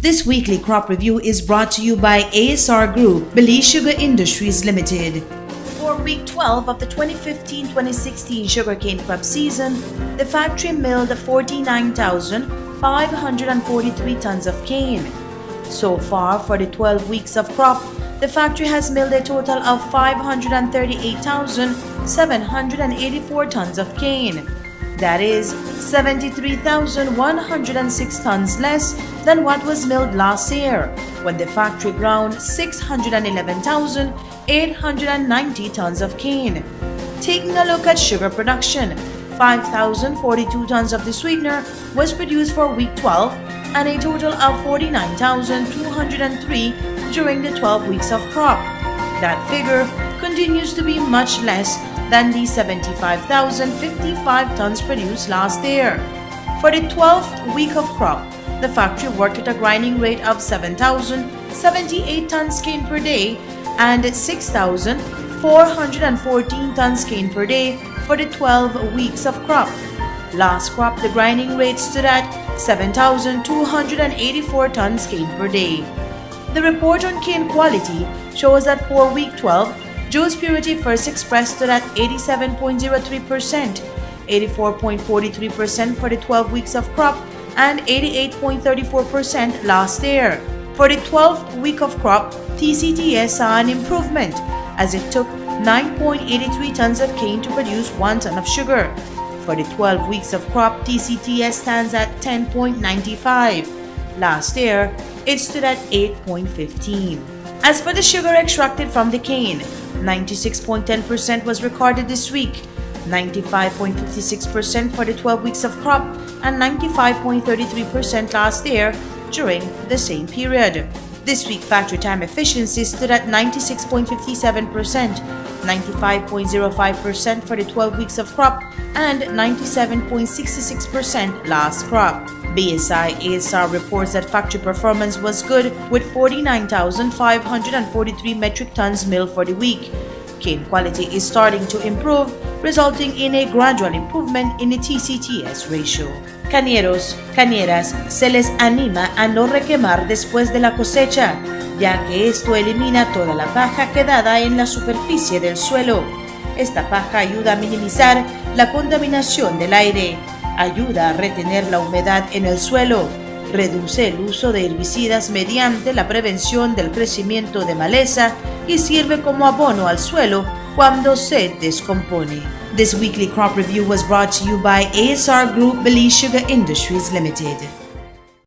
This weekly crop review is brought to you by ASR Group, Belize Sugar Industries Limited. For week 12 of the 2015-2016 sugarcane crop season, the factory milled 49,543 tons of cane. So far, for the 12 weeks of crop, the factory has milled a total of 538,784 tons of cane. That is 73,106 tons less than what was milled last year, when the factory ground 611,890 tons of cane. Taking a look at sugar production, 5,042 tons of the sweetener was produced for week 12 and a total of 49,203 during the 12 weeks of crop. That figure continues to be much less than the 75,055 tons produced last year. For the 12th week of crop, the factory worked at a grinding rate of 7,078 tons cane per day and 6,414 tons cane per day for the 12 weeks of crop. Last crop, the grinding rate stood at 7,284 tons cane per day. The report on cane quality shows that for week 12, Joe's Purity First Express stood at 87.03%, 84.43% for the 12 weeks of crop, and 88.34% last year. For the 12th week of crop, TCTS saw an improvement as it took 9.83 tons of cane to produce 1 ton of sugar. For the 12 weeks of crop, TCTS stands at 10.95. Last year, it stood at 8.15. As for the sugar extracted from the cane, 96.10% was recorded this week, 95.56% for the 12 weeks of crop, and 95.33% last year during the same period. This week, factory time efficiency stood at 96.57%, 95.05% for the 12 weeks of crop, and 97.66% last crop. BSI ASR reports that factory performance was good with 49,543 metric tons milled for the week. Cane quality is starting to improve, resulting in a gradual improvement in the TCTS ratio. Cañeros, cañeras, se les anima a no requemar después de la cosecha, ya que esto elimina toda la paja quedada en la superficie del suelo. Esta paja ayuda a minimizar la contaminación del aire, ayuda a retener la humedad en el suelo, reduce el uso de herbicidas mediante la prevención del crecimiento de maleza y sirve como abono al suelo cuando se descompone. This weekly crop review was brought to you by ASR Group, Belize Sugar Industries Limited.